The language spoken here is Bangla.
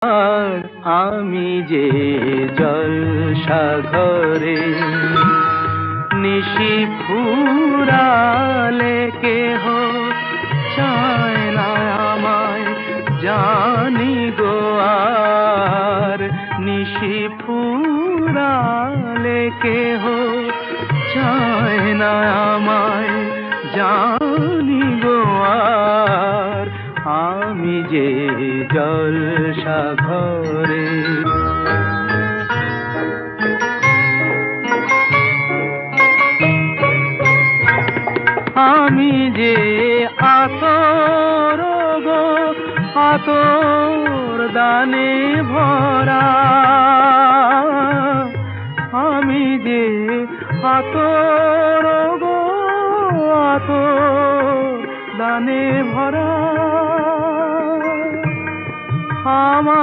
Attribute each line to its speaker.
Speaker 1: আর আমি যে জলসাঘরে নিশি ফুরালে কেহ চায় না আমায়, জানি গো আর নিশি ফুরালে কেহ চায় না আমায়, জানি গো আর আমি যে জলসাঘরে। আমি যে আতর গো আতর দানে ভরা, আমি যে আতর গো আতর দানে ভরা। আমার